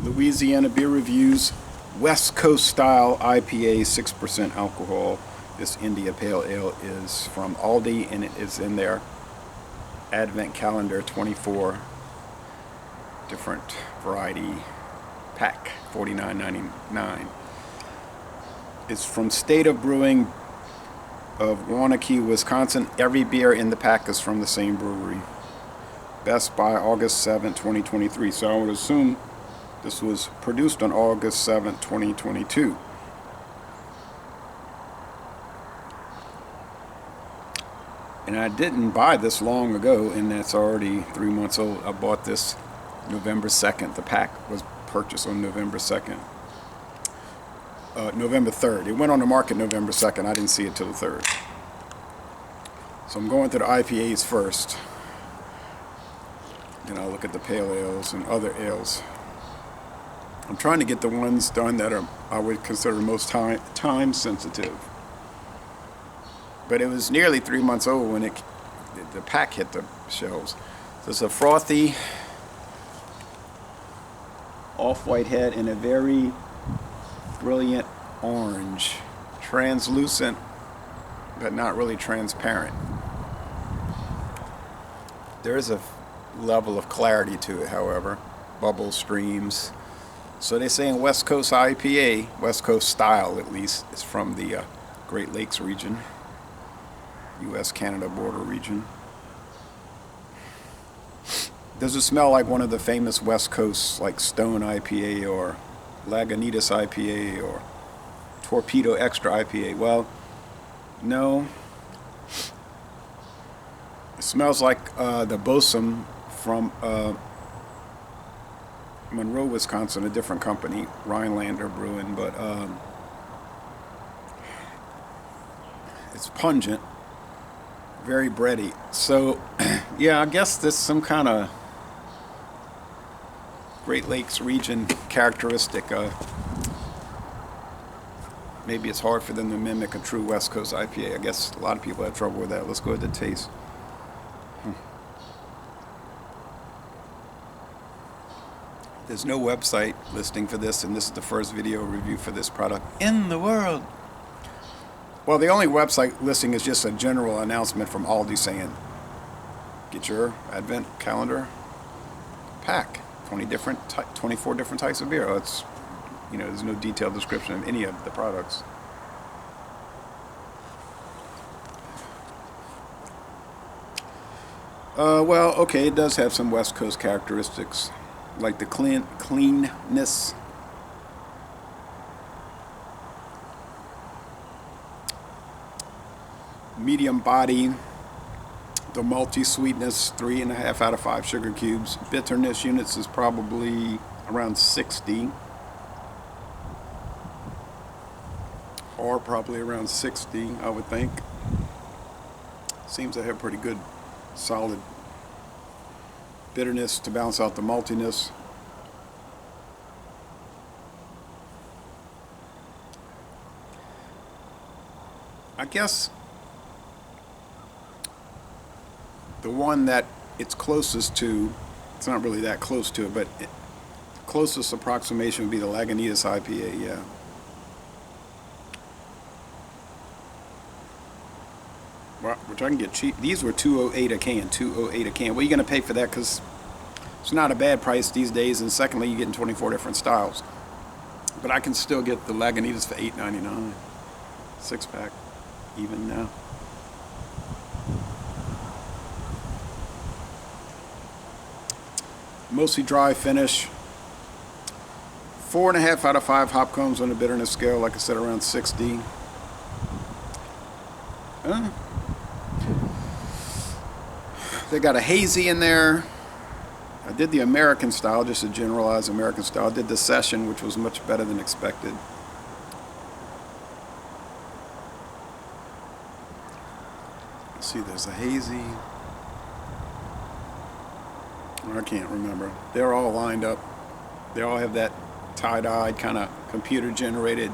Louisiana Beer Reviews, West Coast Style IPA, 6% alcohol. This India Pale Ale is from Aldi, and it is in their Advent Calendar 24 different variety pack, $49.99. It's from State of Brewing of Waunakee, Wisconsin. Every beer in the pack is from the same brewery. Best by August 7, 2023. So I would assume this was produced on August 7, 2022. And I didn't buy this long ago, and it's already 3 months old. I bought this November 2nd. The pack was purchased on November 2nd. November 3rd. It went on the market November 2nd. I didn't see it till the 3rd. So I'm going to the IPAs first. Then I'll look at the pale ales and other ales. I'm trying to get the ones done that are, I would consider most time sensitive. But it was nearly 3 months old when the pack hit the shelves. So it's a frothy off-white head and a very brilliant orange, translucent but not really transparent. There is a level of clarity to it, however. Bubble streams. So they say in West Coast IPA, West Coast style at least, is from the Great Lakes region, U.S.-Canada border region. Does it smell like one of the famous West Coast, like Stone IPA or Lagunitas IPA or Torpedo Extra IPA? Well, no. It smells like the Bosom from Monroe, Wisconsin, a different company, Rhinelander Brewing, but it's pungent, very bready. So, yeah, I guess this is some kind of Great Lakes region characteristic. Maybe it's hard for them to mimic a true West Coast IPA. I guess a lot of people have trouble with that. Let's go ahead and taste. There's no website listing for this, and this is the first video review for this product in the world. Well, the only website listing is just a general announcement from Aldi saying, get your Advent Calendar pack. 24 different types of beer. It's, there's no detailed description of any of the products. Well, okay, it does have some West Coast characteristics, like the cleanness, medium body, the malty sweetness, 3.5 out of 5 sugar cubes. Bitterness units is probably around 60, or probably around 60, I would think. Seems to have pretty good, solid bitterness to balance out the maltiness. I guess the one that it's closest to, it's not really that close to it, but closest approximation would be the Lagunitas IPA, yeah. Which I can get cheap. These were $2.08 a can, $2.08 a can. Well, you're going to pay for that because it's not a bad price these days, and secondly, you're getting 24 different styles. But I can still get the Lagunitas for $8.99, 6-pack, even now. Mostly dry finish. 4.5 out of 5 hop cones on the bitterness scale, like I said, around 60. They got a hazy in there. I did the American style, just a generalized American style. I did the session, which was much better than expected. Let's see, there's a hazy. I can't remember. They're all lined up. They all have that tie-dyed kind of computer-generated,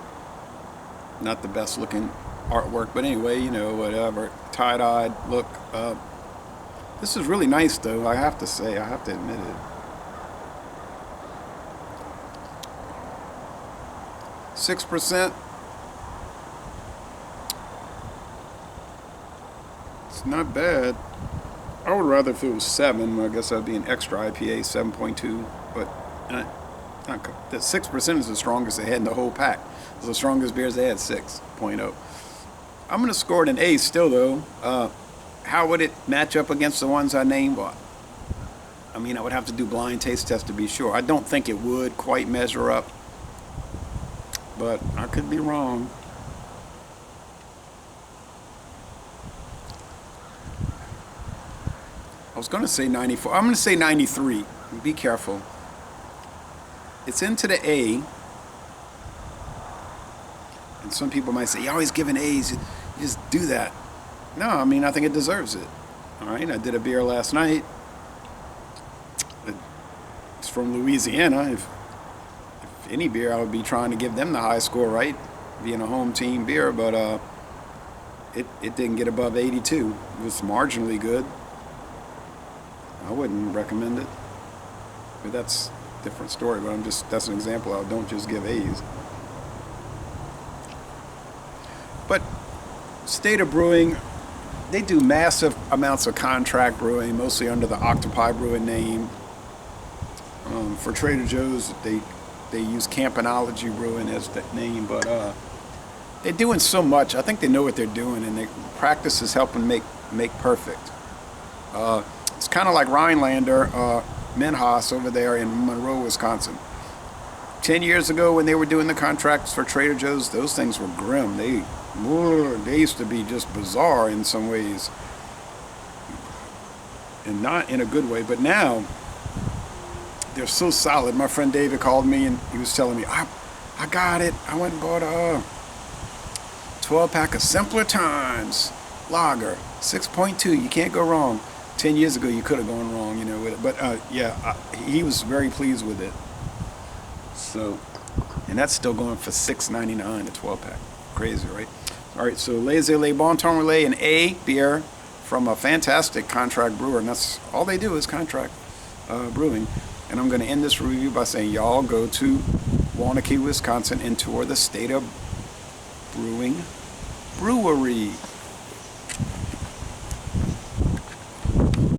not the best looking artwork, but anyway, whatever, tie-dyed look. This is really nice, though, I have to say. I have to admit it. 6%. It's not bad. I would rather if it was 7. I guess that'd be an extra IPA, 7.2. But the 6% is the strongest they had in the whole pack. It's the strongest beers they had, 6.0. I'm going to score it an A still, though. How would it match up against the ones I named? Well, I mean, I would have to do blind taste test to be sure. I don't think it would quite measure up, but I could be wrong. I was going to say 94. I'm going to say 93. Be careful. It's into the A. And some people might say, you're always giving A's. You just do that. No, I mean, I think it deserves it. All right, I did a beer last night. It's from Louisiana. If any beer, I would be trying to give them the high score, right? Being a home team beer, but it didn't get above 82. It was marginally good. I wouldn't recommend it. But that's a different story, but that's an example. I don't just give A's. But State of Brewing, they do massive amounts of contract brewing, mostly under the Octopi Brewing name. For Trader Joe's, they use Campanology Brewing as the name, but they're doing so much. I think they know what they're doing, and practice is helping make perfect. It's kind of like Rhinelander, Minhas over there in Monroe, Wisconsin. 10 years ago when they were doing the contracts for Trader Joe's, those things were grim. They used to be just bizarre in some ways, and not in a good way. But now they're so solid. My friend David called me and he was telling me, I got it. I went and bought a 12-pack of Simpler Times lager, 6.2. You can't go wrong. 10 years ago, you could have gone wrong, with it. But he was very pleased with it. So, and that's still going for $6.99 a 12-pack. Crazy, right? All right, so Les Bon Temps Relais, an A beer from a fantastic contract brewer, and that's all they do is contract brewing. And I'm going to end this review by saying y'all go to Waunakee, Wisconsin, and tour the State of Brewing Brewery.